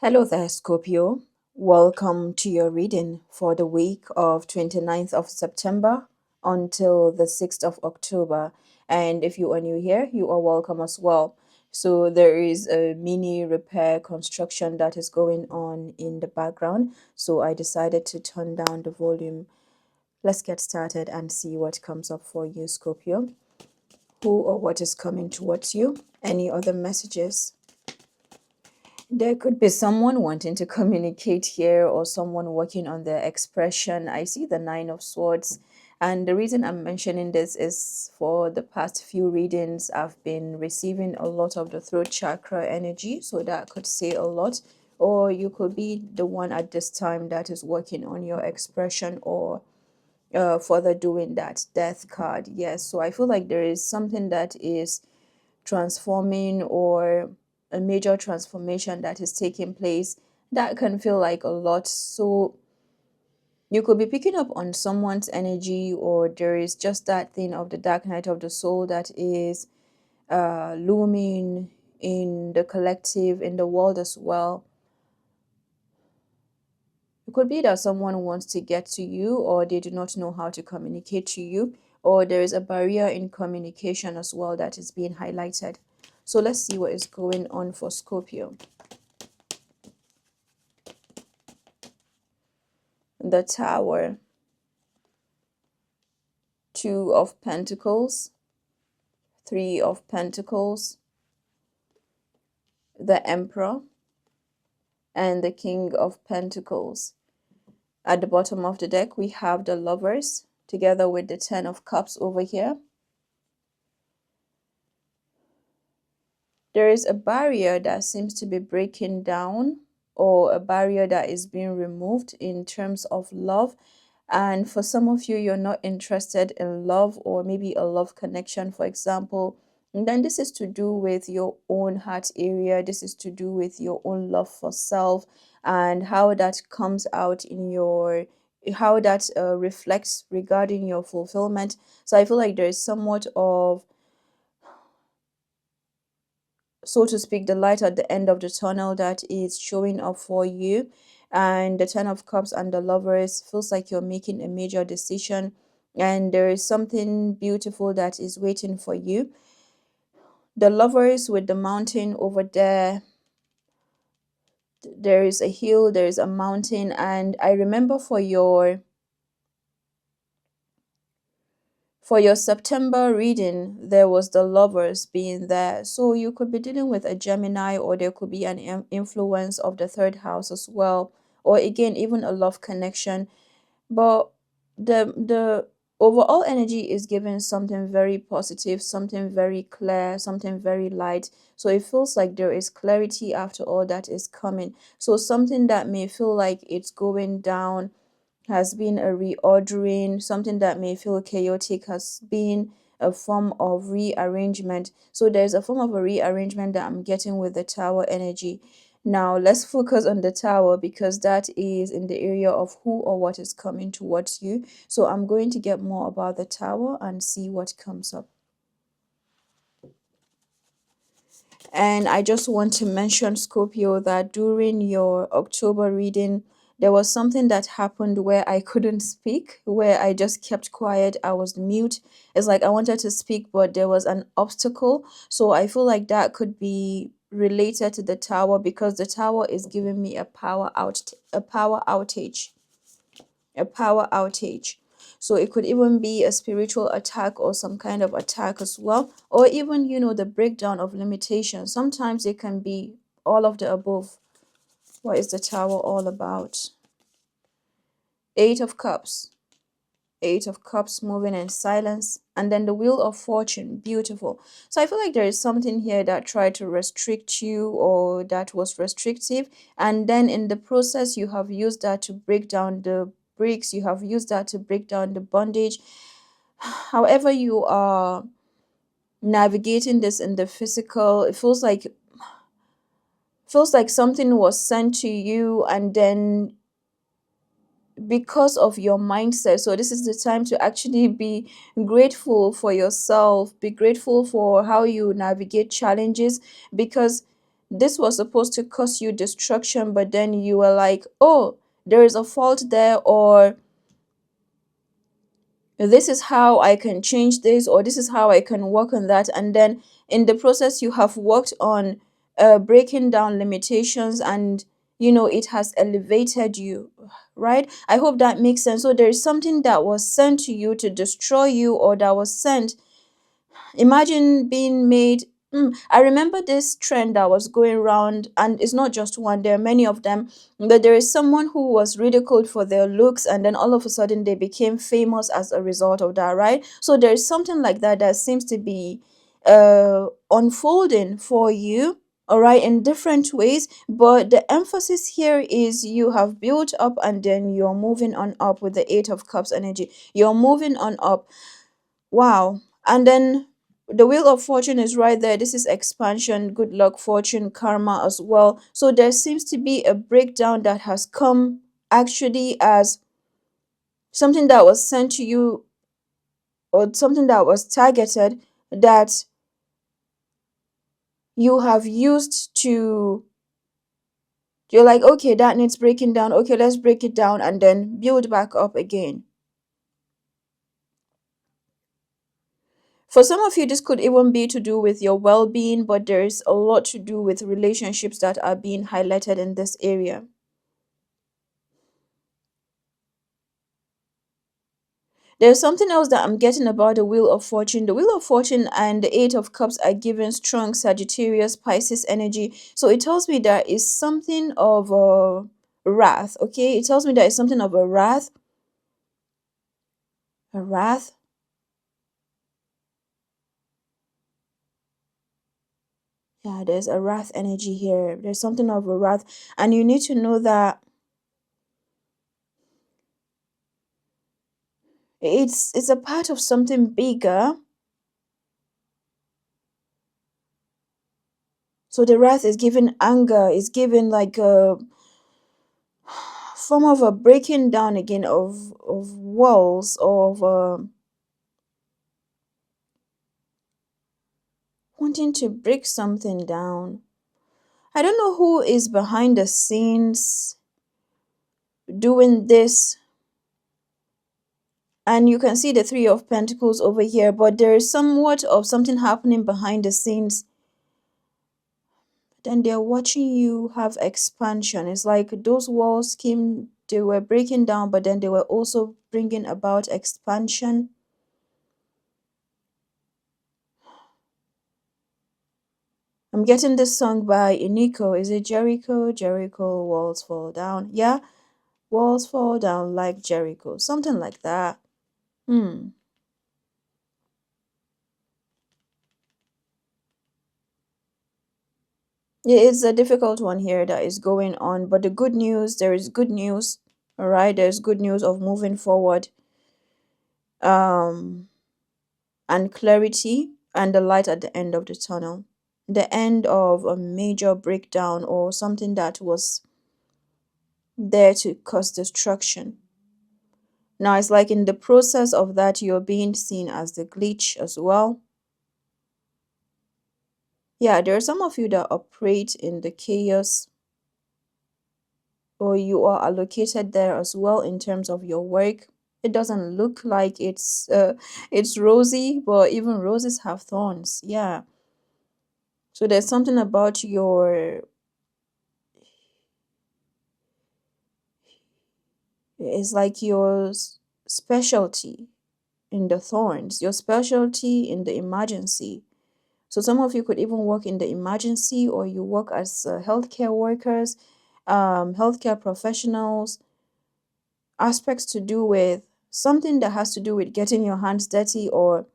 Hello there, Scorpio. Welcome to your reading for the week of 29th of September until the 6th of October. And if you are new here, you are welcome as well. So there is a mini repair construction that is going on in the background. So I decided to turn down the volume. Let's get started and see what comes up for you, Scorpio. Who or what is coming towards you? Any other messages? There could be someone wanting to communicate here or someone working on their expression. I see the Nine of Swords. And the reason I'm mentioning this is for the past few readings, I've been receiving a lot of the throat chakra energy. So that could say a lot. Or you could be the one at this time that is working on your expression or further doing that death card. Yes. So I feel like there is something that is transforming or a major transformation that is taking place that can feel like a lot. So you could be picking up on someone's energy, or there is just that thing of the dark night of the soul that is looming in the collective, in the world as well. It could be that someone wants to get to you, or they do not know how to communicate to you, or there is a barrier in communication as well that is being highlighted. So let's see what is going on for Scorpio. The Tower, Two of Pentacles, Three of Pentacles, the Emperor, and the King of Pentacles. At the bottom of the deck, we have the Lovers, together with the Ten of Cups over here. There is a barrier that seems to be breaking down, or a barrier that is being removed in terms of love. And for some of you, you're not interested in love, or maybe a love connection, for example. And then this is to do with your own heart area. This is to do with your own love for self and how that comes out in your, how that reflects regarding your fulfillment. So I feel like there is somewhat of, so to speak, the light at the end of the tunnel that is showing up for you. And the Ten of Cups and the Lovers feels like you're making a major decision, and there is something beautiful that is waiting for you. The Lovers with the mountain over there, there is a hill, there is a mountain. And I remember for your September reading, there was the Lovers being there. So you could be dealing with a Gemini, or there could be an influence of the third house as well. Or again, even a love connection. But the overall energy is giving something very positive, something very clear, something very light. So it feels like there is clarity after all that is coming. So something that may feel like it's going down has been a reordering. Something that may feel chaotic has been a form of rearrangement. So there's a form of a rearrangement that I'm getting with the Tower energy. Now let's focus on the Tower, because that is in the area of who or what is coming towards you. So I'm going to get more about the Tower and see what comes up. And I just want to mention, Scorpio, that during your October reading, there was something that happened where I couldn't speak, where I just kept quiet. I was mute. It's like I wanted to speak, but there was an obstacle. So I feel like that could be related to the Tower, because the Tower is giving me a power outage. So it could even be a spiritual attack or some kind of attack as well, or even, the breakdown of limitations. Sometimes it can be all of the above. What is the Tower all about? Eight of Cups. Eight of Cups moving in silence. And then the Wheel of Fortune. Beautiful. So I feel like there is something here that tried to restrict you, or that was restrictive. And then in the process, you have used that to break down the bricks. You have used that to break down the bondage. However you are navigating this in the physical, it feels like something was sent to you, and then because of your mindset. So this is the time to actually be grateful for yourself, be grateful for how you navigate challenges, because this was supposed to cause you destruction, but then you were like, oh, there is a fault there, or this is how I can change this, or this is how I can work on that. And then in the process, you have worked on breaking down limitations, and it has elevated you, right? I hope that makes sense. So there is something that was sent to you to destroy you, or that was sent. Imagine being made. I remember this trend that was going around, and it's not just one, there are many of them. That there is someone who was ridiculed for their looks, and then all of a sudden they became famous as a result of that, right? So there's something like that that seems to be unfolding for you, all right, in different ways. But the emphasis here is you have built up, and then you're moving on up with the Eight of Cups energy. You're moving on up. Wow. And then the Wheel of Fortune is right there. This is expansion, good luck, fortune, karma as well. So there seems to be a breakdown that has come actually as something that was sent to you, or something that was targeted, that you have used to. You're like, okay, that needs breaking down. Okay, let's break it down and then build back up again. For some of you, this could even be to do with your well being, but there's a lot to do with relationships that are being highlighted in this area. There's something else that I'm getting about the Wheel of Fortune. The Wheel of Fortune and the Eight of Cups are given strong Sagittarius, Pisces energy. So it tells me there is something of a wrath, okay? It tells me there is something of a wrath. A wrath. Yeah, there's a wrath energy here. There's something of a wrath. And you need to know that it's a part of something bigger. So the wrath is given anger, is given like a form of a breaking down again of walls, of wanting to break something down. I don't know who is behind the scenes doing this. And you can see the Three of Pentacles over here, but there is somewhat of something happening behind the scenes. Then they're watching you have expansion. It's like those walls came, they were breaking down, but then they were also bringing about expansion. I'm getting this song by Iniko. Is it Jericho? Jericho, walls fall down. Yeah, walls fall down like Jericho. Something like that. Yeah, it's a difficult one here that is going on, but the good news, there is good news. All right, there's good news of moving forward. And clarity and the light at the end of the tunnel. The end of a major breakdown or something that was there to cause destruction. Now it's like in the process of that, you're being seen as the glitch as well. Yeah, there are some of you that operate in the chaos, or you are allocated there as well in terms of your work. It doesn't look like it's rosy, but even roses have thorns. Yeah. So there's something about your, it's like your specialty in the thorns, your specialty in the emergency. So some of you could even work in the emergency, or you work as healthcare workers, healthcare professionals, aspects to do with something that has to do with getting your hands dirty, or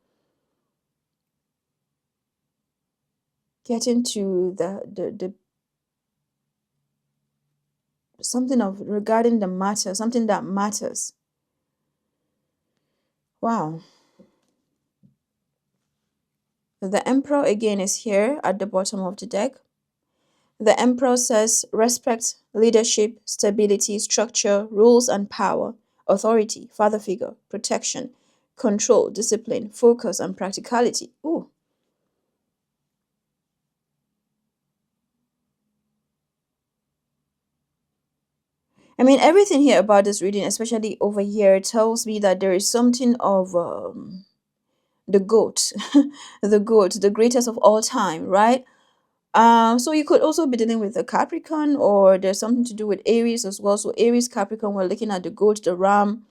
getting to the something of regarding the matter, something that matters. Wow. The Emperor again is here at the bottom of the deck. The Emperor says respect, leadership, stability, structure, rules and power, authority, father figure, protection, control, discipline, focus and practicality. Ooh. I mean, everything here about this reading, especially over here, tells me that there is something of the goat, the goat, the greatest of all time, right? So you could also be dealing with a Capricorn, or there's something to do with Aries as well. So Aries, Capricorn, we're looking at the goat, the ram.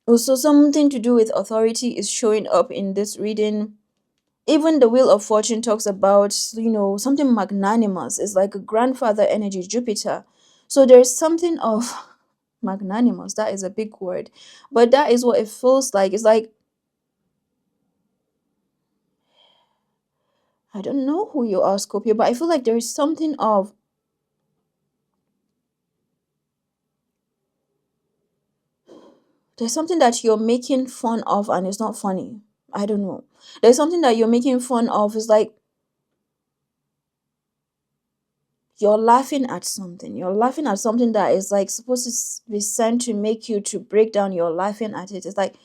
Also, something to do with authority is showing up in this reading. Even the Wheel of Fortune talks about, something magnanimous. It's like a grandfather energy, Jupiter. So there's something of magnanimous. That is a big word. But that is what it feels like. It's like, I don't know who you are, Scorpio, but I feel like there is something of, there's something that you're making fun of and it's not funny. I don't know. There's something that you're making fun of. It's like you're laughing at something. You're laughing at something that is like supposed to be sent to make you to break down. You're laughing at it. It's like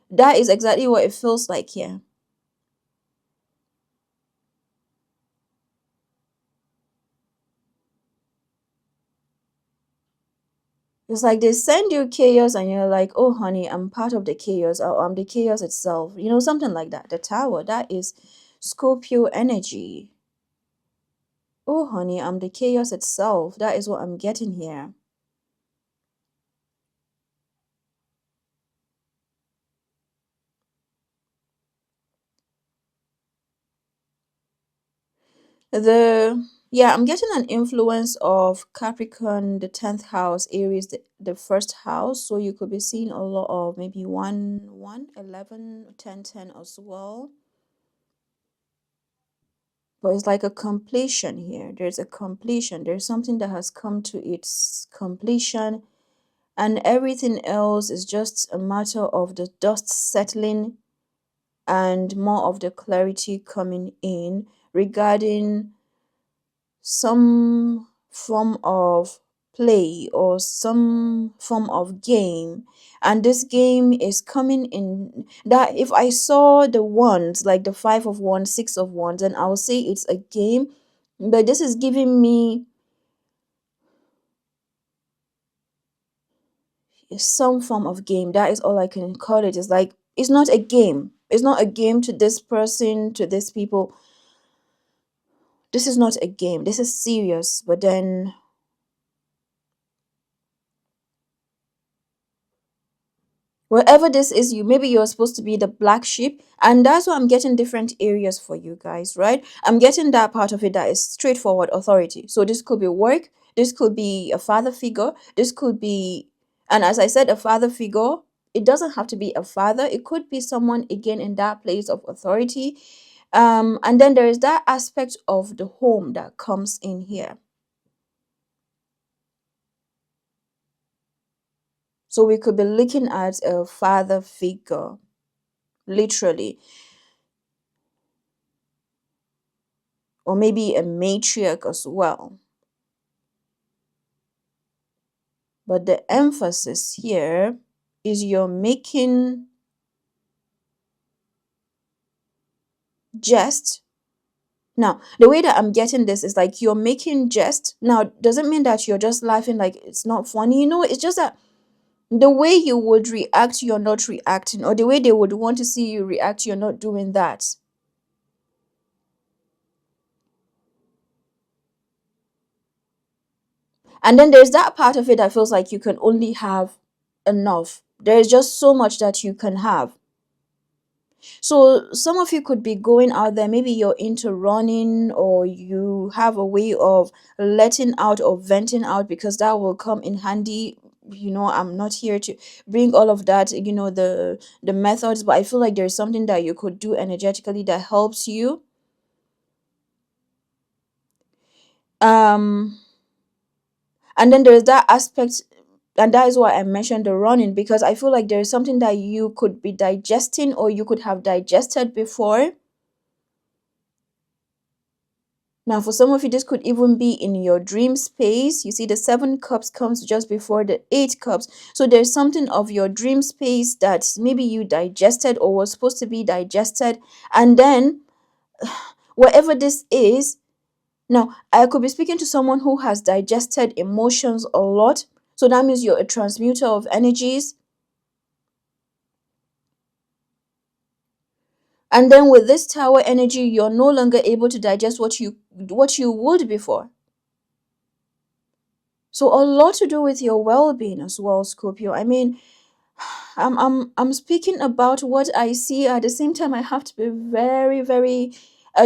that is exactly what it feels like here. It's like they send you chaos and you're like, oh, honey, I'm part of the chaos. Or I'm the chaos itself. Something like that. The Tower, that is Scorpio energy. Oh, honey, I'm the chaos itself. That is what I'm getting here. I'm getting an influence of Capricorn, the 10th house, Aries, the first house. So you could be seeing a lot of maybe 1, 11, 10, 10 as well. But it's like a completion here. There's a completion. There's something that has come to its completion, and everything else is just a matter of the dust settling and more of the clarity coming in regarding some form of play or some form of game. And this game is coming in that if I saw the wands, like the 5 of wands, 6 of wands, then I'll say it's a game. But this is giving me some form of game. That is all I can call it. It's like it's not a game. It's not a game to this person, to these people. This is not a game. This is serious. But then wherever this is, maybe you're supposed to be the black sheep, and that's why I'm getting different areas for you guys, right? I'm getting that part of it that is straightforward authority. So this could be work, this could be a father figure, this could be, and as I said, a father figure, it doesn't have to be a father, it could be someone again in that place of authority. And then there is that aspect of the home that comes in here. So we could be looking at a father figure, literally, or maybe a matriarch as well. But the emphasis here is you're making jest. Now, the way that I'm getting this is like you're making jest. Now, doesn't mean that you're just laughing like it's not funny. It's just that the way you would react, you're not reacting, or the way they would want to see you react, you're not doing that. And then there's that part of it that feels like you can only have enough. There's just so much that you can have. So some of you could be going out there, maybe you're into running, or you have a way of letting out or venting out, because that will come in handy. I'm not here to bring all of that, the methods, but I feel like there's something that you could do energetically that helps you. Um and then there's that aspect, and that is why I mentioned the running, because I feel like there is something that you could be digesting or you could have digested before. Now, for some of you, this could even be in your dream space. You see, the 7 cups comes just before the 8 cups. So there's something of your dream space that maybe you digested or was supposed to be digested. And then, whatever this is, now I could be speaking to someone who has digested emotions a lot. So that means you're a transmuter of energies. And then with this tower energy, you're no longer able to digest what you would before. So a lot to do with your well-being as well, Scorpio. I mean, I'm speaking about what I see. At the same time, I have to be very, very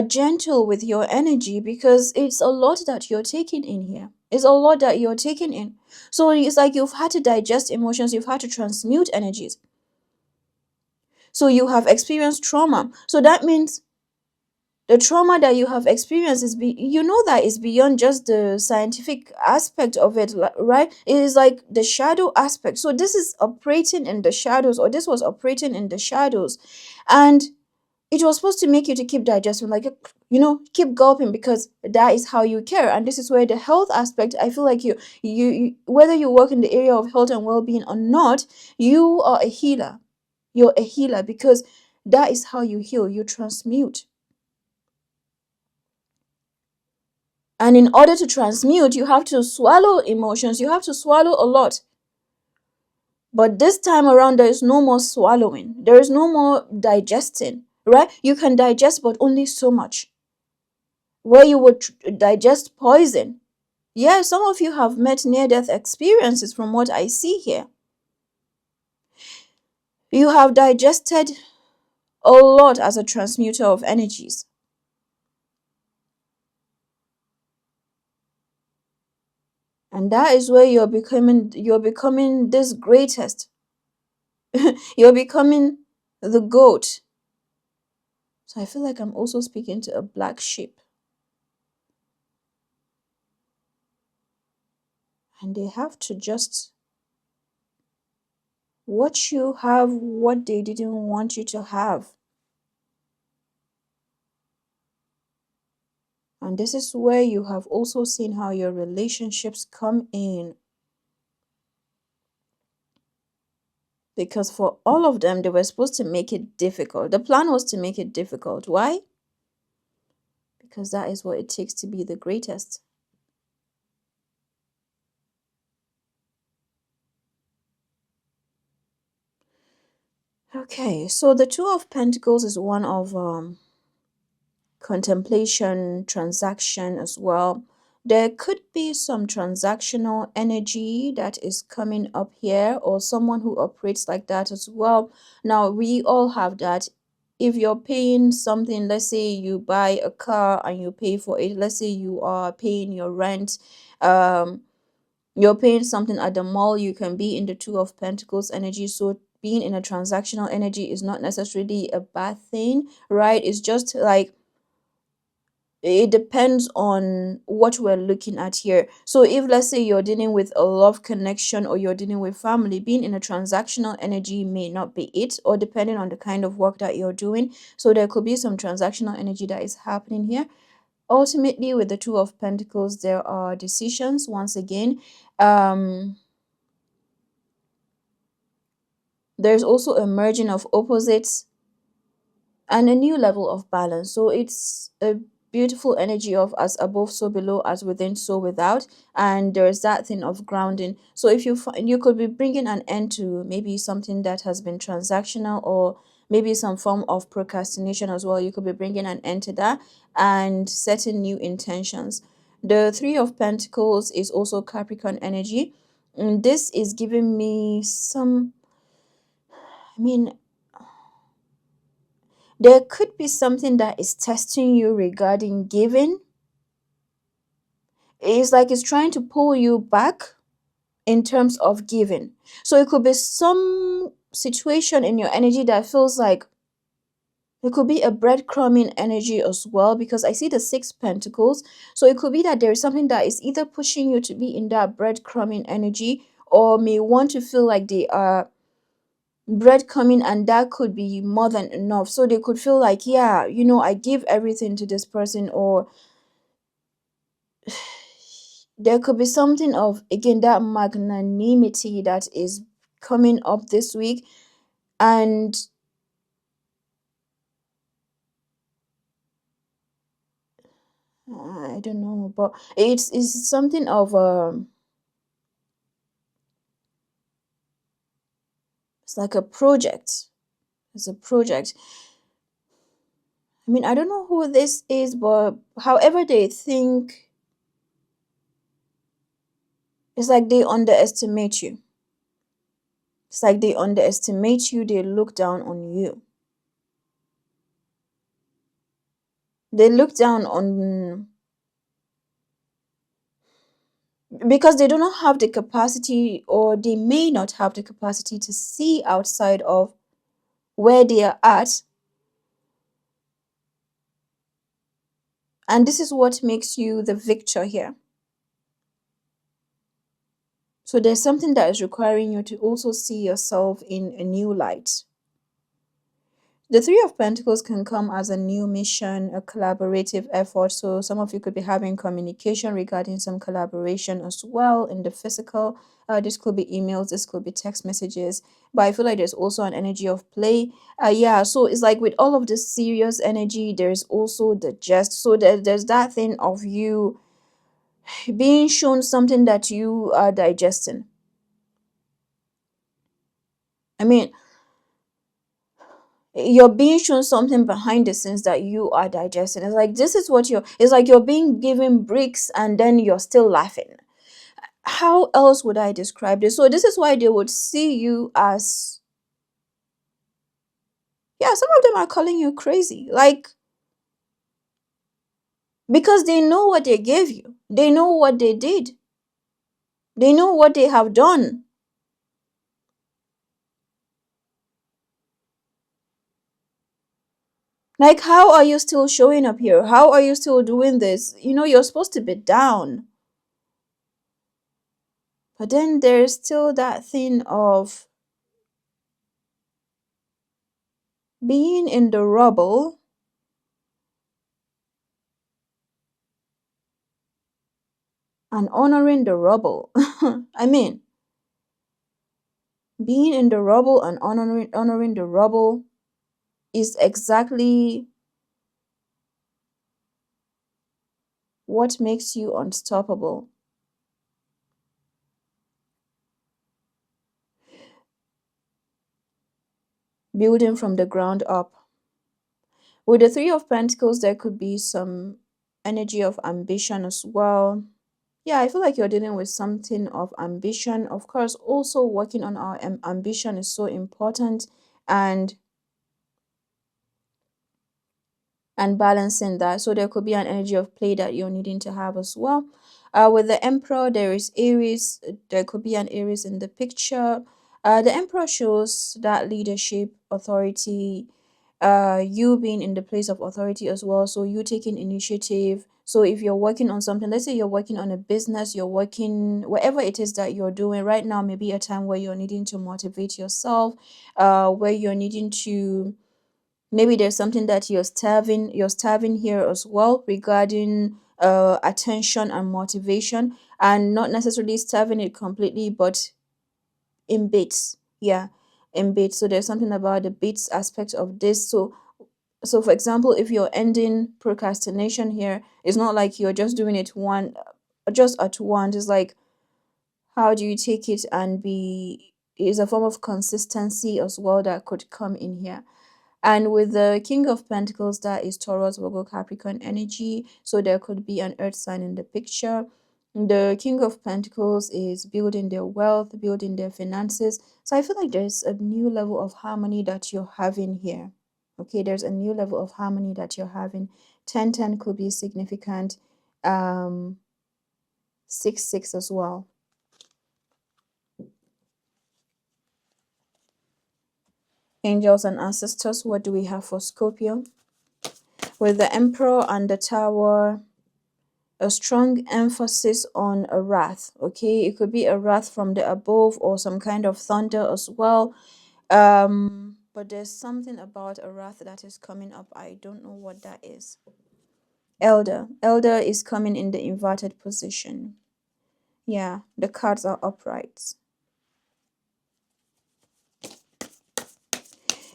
gentle with your energy, because it's a lot that you're taking in here. It's a lot that you're taking in. So it's like you've had to digest emotions, you've had to transmute energies. So you have experienced trauma. So that means the trauma that you have experienced you know that is beyond just the scientific aspect of it, right? It is like the shadow aspect. So this is operating in the shadows, or this was operating in the shadows, and it was supposed to make you to keep digesting, like, keep gulping, because that is how you care. And this is where the health aspect, I feel like you whether you work in the area of health and well-being or not, you are a healer. You're a healer, because that is how you heal. You transmute. And in order to transmute, you have to swallow emotions. You have to swallow a lot. But this time around, there is no more swallowing. There is no more digesting, right? You can digest, but only so much. Where you would digest poison. Yeah, some of you have met near-death experiences from what I see here. You have digested a lot as a transmuter of energies. And that is where you're becoming this greatest. You're becoming the goat. So I feel like I'm also speaking to a black sheep. And they have to just watch you have what they didn't want you to have. And this is where you have also seen how your relationships come in. Because for all of them, they were supposed to make it difficult. The plan was to make it difficult. Why? Because that is what it takes to be the greatest. Okay, so the Two of Pentacles is one of contemplation, transaction as well. There could be some transactional energy that is coming up here, or someone who operates like that as well. Now, we all have that. If you're paying something, let's say you buy a car and you pay for it, let's say you are paying your rent, you're paying something at the mall, you can be in the Two of Pentacles energy. So being in a transactional energy is not necessarily a bad thing, right? It's just like, it depends on what we're looking at here. So if, let's say, you're dealing with a love connection, or you're dealing with family, being in a transactional energy may not be it, or depending on the kind of work that you're doing. So there could be some transactional energy that is happening here. Ultimately, with the Two of Pentacles, there are decisions once again. There's also a merging of opposites and a new level of balance. So it's a beautiful energy of as above, so below, as within, so without. And there's that thing of grounding. So if you find, you could be bringing an end to maybe something that has been transactional, or maybe some form of procrastination as well. You could be bringing an end to that and setting new intentions. The Three of Pentacles is also Capricorn energy. And this is giving me some, I mean, there could be something that is testing you regarding giving. It's like it's trying to pull you back in terms of giving. So it could be some situation in your energy that feels like it could be a breadcrumbing energy as well, because I see the Six Pentacles. So it could be that there is something that is either pushing you to be in that breadcrumbing energy, or may want to feel like they are bread coming, and that could be more than enough. So they could feel like, yeah, I give everything to this person. Or there could be something of, again, that magnanimity that is coming up this week. And I don't know, but it's something of It's like a project. It's a project. I mean, I don't know who this is, but however they think, it's like they underestimate you. It's like they underestimate you, they look down on you. They look down on, because they do not have the capacity, or they may not have the capacity to see outside of where they are at. And this is what makes you the victor here. So there's something that is requiring you to also see yourself in a new light. The Three of Pentacles can come as a new mission, a collaborative effort. So some of you could be having communication regarding some collaboration as well in the physical. This could be emails, this could be text messages. But I feel like there's also an energy of play. Yeah, so it's like with all of this serious energy, there's also the jest. So there's that thing of you being shown something that you are digesting. I mean, you're being shown something behind the scenes that you are digesting. It's like this is what it's like you're being given bricks and then you're still laughing. How else would I describe this? So this is why they would see you as, yeah, some of them are calling you crazy, like, because they know what they gave you, they know what they did, they know what they have done. Like, how are you still showing up here? How are you still doing this? You're supposed to be down. But then there's still that thing of being in the rubble and honoring the rubble. I mean, being in the rubble and honoring the rubble is exactly what makes you unstoppable. Building from the ground up. With the Three of Pentacles, there could be some energy of ambition as well. Yeah, I feel like you're dealing with something of ambition. Of course, also working on our ambition is so important, and balancing that. So there could be an energy of play that you're needing to have as well. With the Emperor, there is Aries. There could be an Aries in the picture. The Emperor shows that leadership, authority, you being in the place of authority as well. So you taking initiative. So if you're working on something, let's say you're working on a business, you're working, whatever it is that you're doing right now, maybe a time where you're needing to motivate yourself, where you're needing to, maybe there's something that you're starving here as well regarding attention and motivation, and not necessarily starving it completely, but in bits. Yeah, in bits. So there's something about the bits aspect of this. So for example, if you're ending procrastination here, it's not like you're just doing it just at once. It's like, how do you take it and be, is a form of consistency as well that could come in here. And with the King of Pentacles, that is Taurus, Virgo, Capricorn energy. So there could be an earth sign in the picture. The King of Pentacles is building their wealth, building their finances. So I feel like there's a new level of harmony that you're having here. Okay, there's a new level of harmony that you're having. 10-10 could be significant. 6-6 as well. Angels and ancestors, what do we have for Scorpio? With the Emperor and the Tower, a strong emphasis on a wrath. Okay, it could be a wrath from the above or some kind of thunder as well. But there's something about a wrath that is coming up. I don't know what that is. Elder is coming in the inverted position. Yeah, the cards are upright.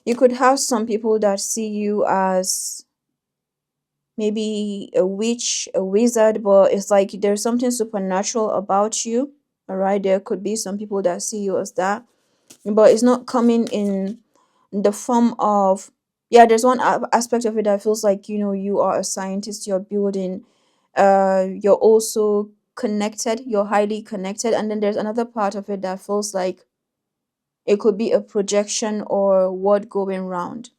You could have some people that see you as maybe a witch, a wizard, but it's like there's something supernatural about you. All right, there could be some people that see you as that. but it's not coming in the form of, yeah, there's one aspect of it that feels like, you are a scientist, you're building, you're also connected, you're highly connected. And then there's another part of it that feels like it could be a projection or word going round.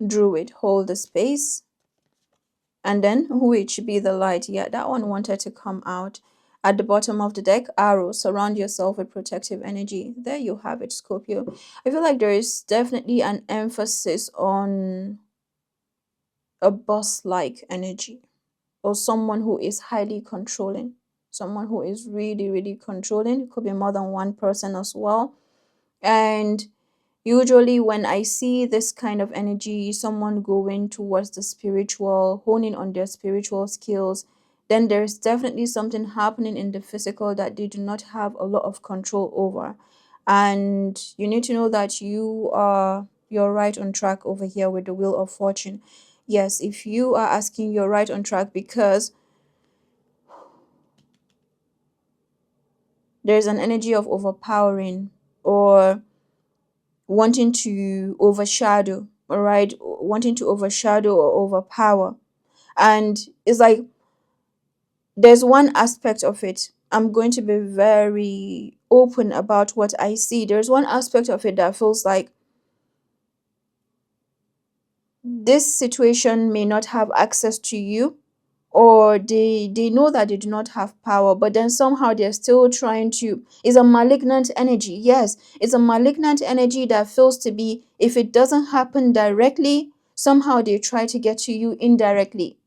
Druid, hold the space. And then which be the light. Yeah, that one wanted to come out. At the bottom of the deck, arrow, surround yourself with protective energy. There you have it, Scorpio. I feel like there is definitely an emphasis on a boss-like energy, or someone who is highly controlling, someone who is really, really controlling. It could be more than one person as well. And usually, when I see this kind of energy, someone going towards the spiritual, honing on their spiritual skills, then there's definitely something happening in the physical that they do not have a lot of control over. And you need to know that you're right on track over here with the Wheel of Fortune. Yes, if you are asking, you're right on track, because there's an energy of overpowering or wanting to overshadow, all right, wanting to overshadow or overpower. And it's like there's one aspect of it. I'm going to be very open about what I see. There's one aspect of it that feels like this situation may not have access to you, or they know that they do not have power, but then somehow they're still trying to. It's a malignant energy. Yes, it's a malignant energy that feels to be, if it doesn't happen directly, somehow they try to get to you indirectly.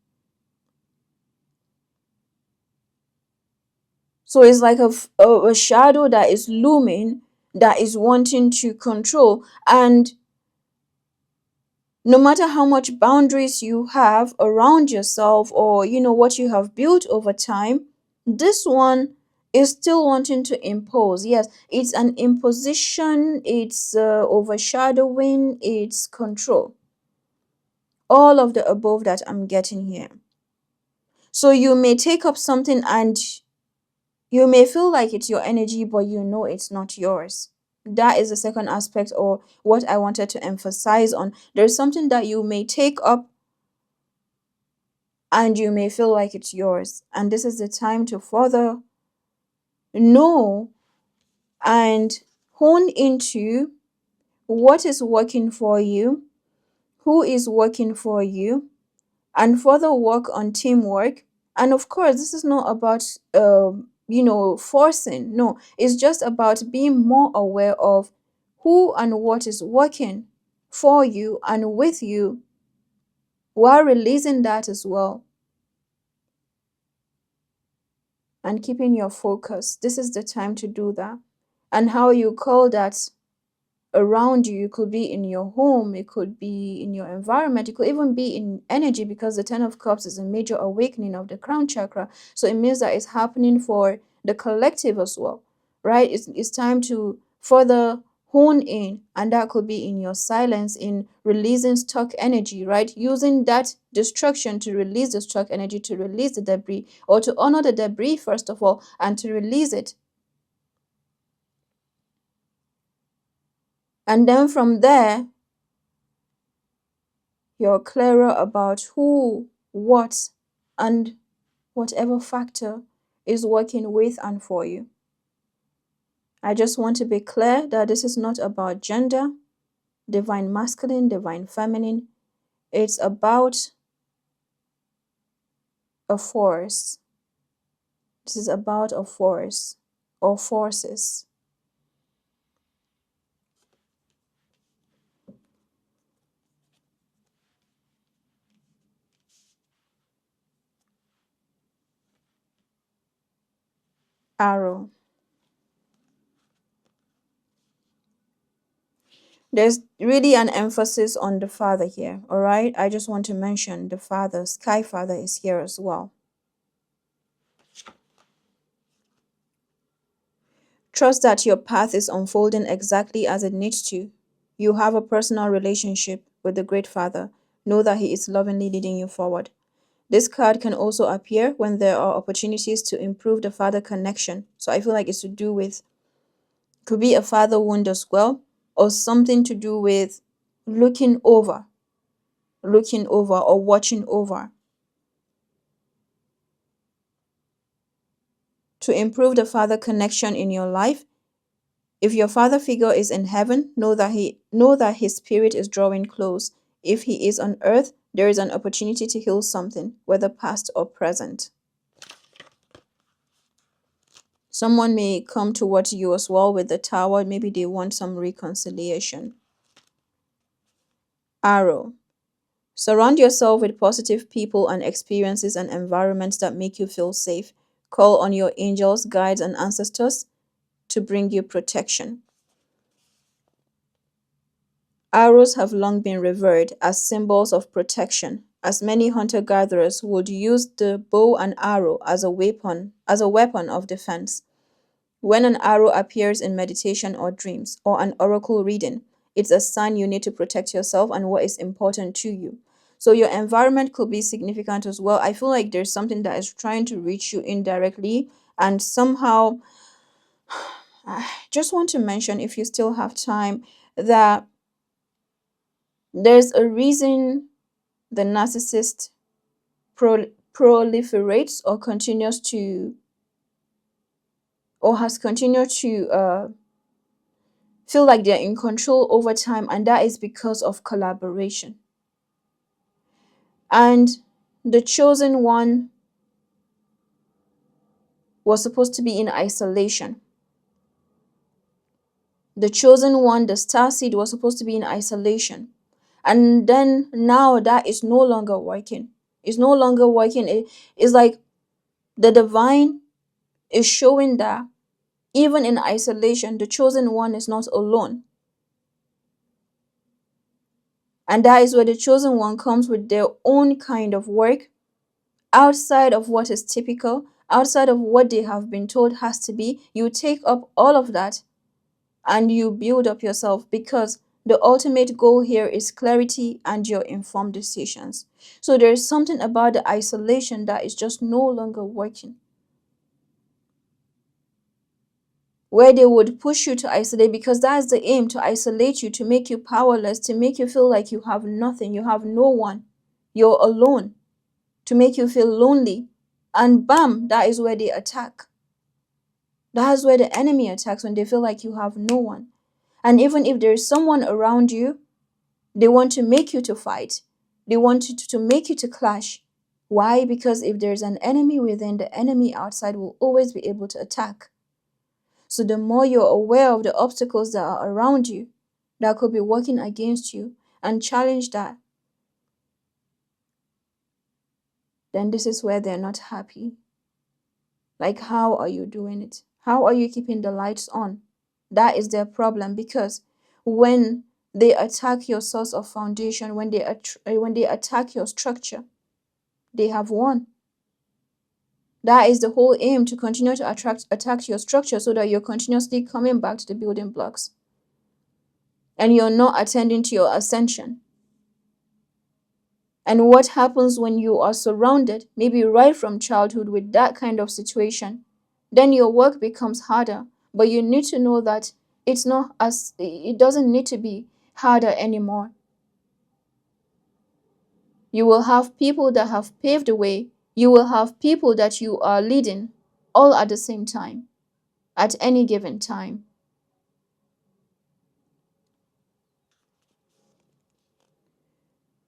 So it's like a shadow that is looming, that is wanting to control. And no matter how much boundaries you have around yourself, or what you have built over time, this one is still wanting to impose. Yes, it's an imposition, it's overshadowing, it's control, all of the above that I'm getting here. So you may take up something and you may feel like it's your energy, but it's not yours. That is the second aspect, or what I wanted to emphasize on. There's something that you may take up and you may feel like it's yours. And this is the time to further know and hone into what is working for you, who is working for you, and further work on teamwork. And of course, this is not about, forcing. No, it's just about being more aware of who and what is working for you and with you, while releasing that as well and keeping your focus. This is the time to do that. And how you call that around you, it could be in your home, it could be in your environment, it could even be in energy, because the Ten of Cups is a major awakening of the crown chakra. So it means that it's happening for the collective as well, right? It's time to further hone in, and that could be in your silence, in releasing stuck energy, right? Using that destruction to release the stuck energy, to release the debris, or to honor the debris first of all, and to release it. And then from there, you're clearer about who, what, and whatever factor is working with and for you. I just want to be clear that this is not about gender, divine masculine, divine feminine. It's about a force. This is about a force or forces. Arrow. There's really an emphasis on the father here, all right? I just want to mention the father, Sky Father, is here as well. Trust that your path is unfolding exactly as it needs to. You have a personal relationship with the Great Father. Know that He is lovingly leading you forward. This card can also appear when there are opportunities to improve the father connection. So I feel like it's to do with, could be a father wound as well, or something to do with looking over, or watching over. To improve the father connection in your life, if your father figure is in heaven, know that his spirit is drawing close. If he is on earth, there is an opportunity to heal something, whether past or present. Someone may come towards you as well with the tower. Maybe they want some reconciliation. Arrow. Surround yourself with positive people and experiences and environments that make you feel safe. Call on your angels, guides, and ancestors to bring you protection. Arrows have long been revered as symbols of protection, as many hunter-gatherers would use the bow and arrow as a weapon of defense. When an arrow appears in meditation or dreams or an oracle reading, it's a sign you need to protect yourself and what is important to you. So your environment could be significant as well. I feel like there's something that is trying to reach you indirectly, and somehow I just want to mention, if you still have time, that there's a reason the narcissist proliferates or continues to, or has continued to feel like they're in control over time, and that is because of collaboration. And the chosen one was supposed to be in isolation. The chosen one, the starseed, was supposed to be in isolation. And then now that is no longer working. It's no longer working. It's like the divine is showing that even in isolation, the chosen one is not alone. And that is where the chosen one comes with their own kind of work, outside of what is typical, outside of what they have been told has to be. You take up all of that and you build up yourself, because the ultimate goal here is clarity and your informed decisions. So there is something about the isolation that is just no longer working, where they would push you to isolate, because that's the aim, to isolate you, to make you powerless, to make you feel like you have nothing, you have no one, you're alone, to make you feel lonely. And bam, that is where they attack. That's where the enemy attacks, when they feel like you have no one. And even if there is someone around you, they want to make you to fight. They want to make you to clash. Why? Because if there's an enemy within, the enemy outside will always be able to attack. So the more you're aware of the obstacles that are around you, that could be working against you, and challenge that, then this is where they're not happy. Like, how are you doing it? How are you keeping the lights on? That is their problem, because when they attack your source of foundation, when they attack your structure, they have won. That is the whole aim, to continue to attack your structure, so that you're continuously coming back to the building blocks and you're not attending to your ascension. And what happens when you are surrounded, maybe right from childhood, with that kind of situation? Then your work becomes harder. But you need to know that it doesn't need to be harder anymore. You will have people that have paved the way. You will have people that you are leading, all at the same time, at any given time.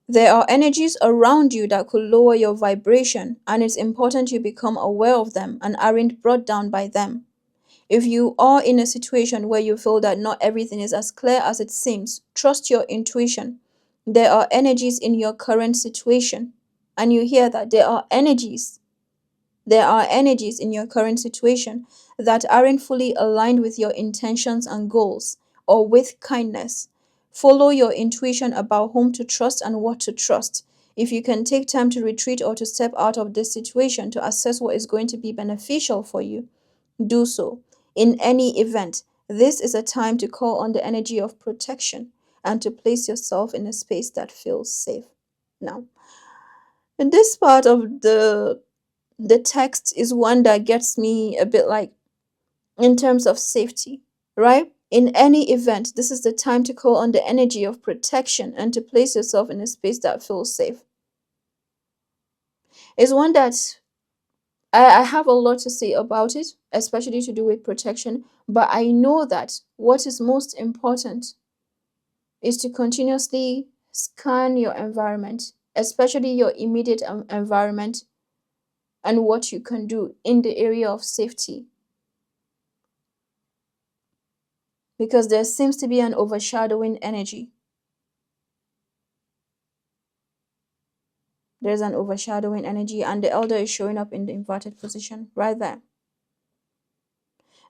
There are energies around you that could lower your vibration, and it's important you become aware of them and aren't brought down by them. If you are in a situation where you feel that not everything is as clear as it seems, trust your intuition. There are energies in your current situation, and you hear that there are energies in your current situation that aren't fully aligned with your intentions and goals, or with kindness. Follow your intuition about whom to trust and what to trust. If you can take time to retreat or to step out of this situation to assess what is going to be beneficial for you, do so. In any event, this is a time to call on the energy of protection and to place yourself in a space that feels safe. Now, And this part of the text is one that gets me a bit like, in terms of safety, right? In any event, this is the time to call on the energy of protection and to place yourself in a space that feels safe. It's one that I have a lot to say about it, especially to do with protection, but I know that what is most important is to continuously scan your environment, especially your immediate environment, and what you can do in the area of safety. Because there seems to be an overshadowing energy. There's an overshadowing energy, and the elder is showing up in the inverted position right there.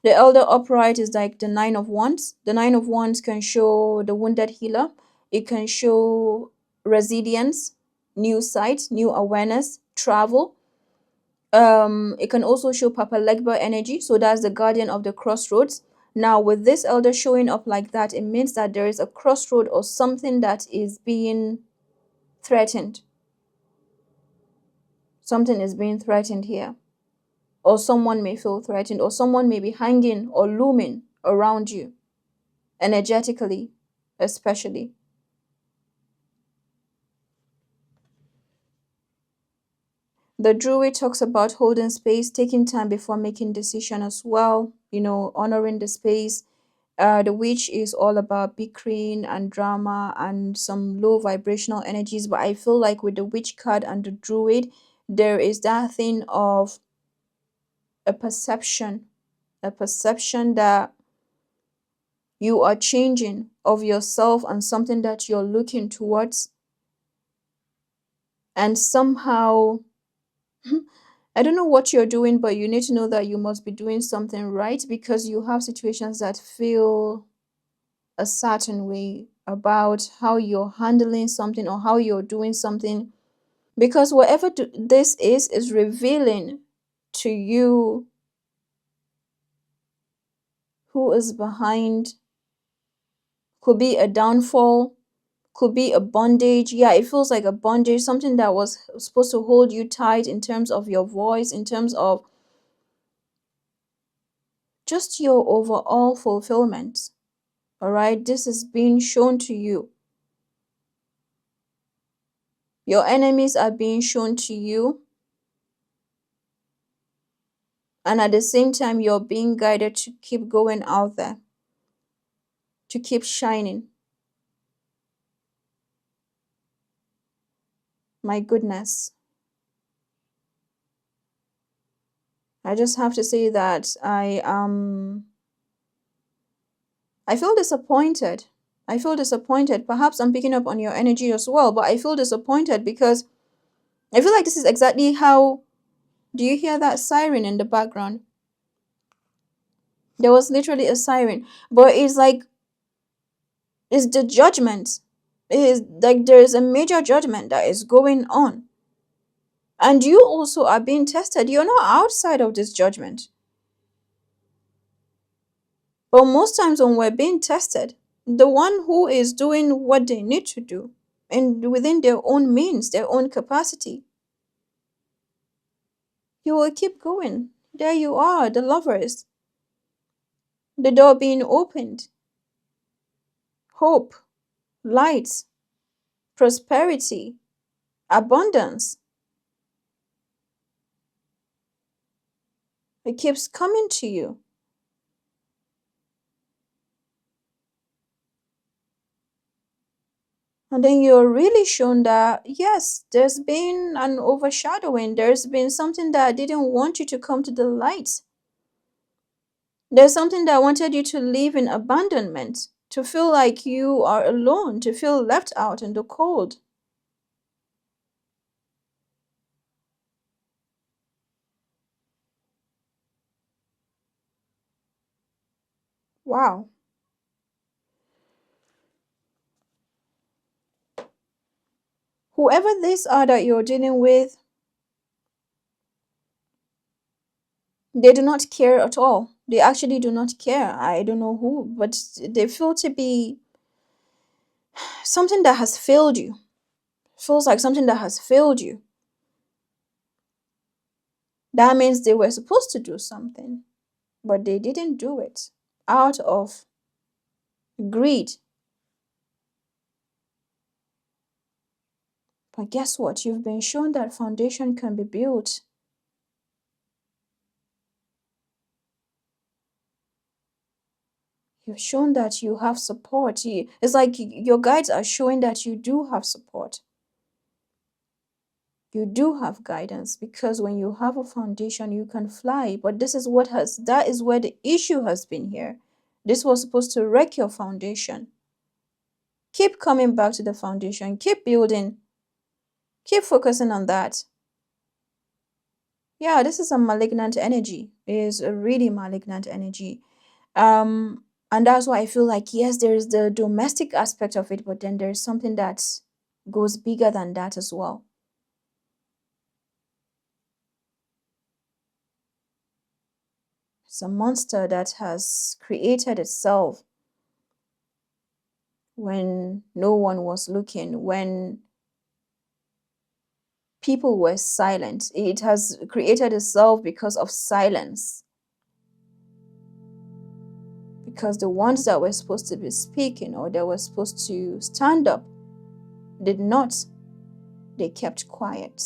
The elder upright is like the Nine of Wands. The Nine of Wands can show the wounded healer, it can show resilience, new sight, new awareness, travel. It can also show Papa Legba energy, so that's the guardian of the crossroads. Now, with this elder showing up like that, it means that there is a crossroad or something that is being threatened. Something is being threatened here, or someone may feel threatened, or someone may be hanging or looming around you, energetically, especially. The Druid talks about holding space, taking time before making decision as well, honoring the space. The witch is all about bickering and drama and some low vibrational energies, but I feel like with the witch card and the druid, there is that thing of a perception, that you are changing of yourself and something that you're looking towards. And somehow, I don't know what you're doing, but you need to know that you must be doing something right, because you have situations that feel a certain way about how you're handling something or how you're doing something, because whatever this is revealing to you who is behind. Could be a downfall, could be a bondage. Yeah, it feels like a bondage, something that was supposed to hold you tight in terms of your voice, in terms of just your overall fulfillment. All right, this is being shown to you. Your enemies are being shown to you, and at the same time, you're being guided to keep going out there, to keep shining. My goodness. I just have to say that I feel disappointed. I feel disappointed. Perhaps I'm picking up on your energy as well, but I feel disappointed because I feel like this is exactly how. Do you hear that siren in the background? There was literally a siren, but it's like, it's the judgment. It is like there is a major judgment that is going on. And you also are being tested. You're not outside of this judgment. But most times when we're being tested, the one who is doing what they need to do and within their own means, their own capacity, you will keep going. There you are, the lovers. The door being opened. Hope, light, prosperity, abundance. It keeps coming to you. And then you're really shown that, yes, there's been an overshadowing. There's been something that didn't want you to come to the light. There's something that wanted you to live in abandonment, to feel like you are alone, to feel left out in the cold. Wow. Whoever these are that you're dealing with, they do not care at all. They actually do not care. I don't know who, but they feel to be something that has failed you. Feels like something that has failed you. That means they were supposed to do something, but they didn't do it out of greed. But guess what? You've been shown that foundation can be built. You've shown that you have support. It's like your guides are showing that you do have support. You do have guidance, because when you have a foundation, you can fly. But that is where the issue has been here. This was supposed to wreck your foundation. Keep coming back to the foundation. Keep building. Keep focusing on that. Yeah, this is a malignant energy. It is a really malignant energy. And that's why I feel like, yes, there is the domestic aspect of it, but then there's something that goes bigger than that as well. It's a monster that has created itself when no one was looking, when people were silent. It has created itself because of silence. Because the ones that were supposed to be speaking, or that were supposed to stand up, did not. They kept quiet.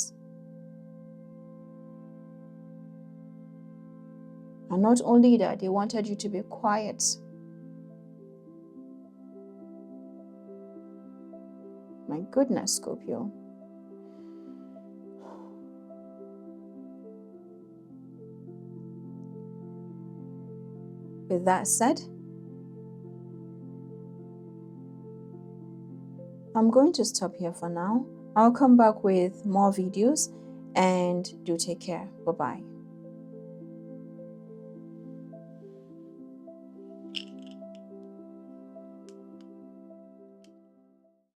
And not only that, they wanted you to be quiet. My goodness, Scorpio. With that said, I'm going to stop here for now. I'll come back with more videos, and do take care. Bye-bye.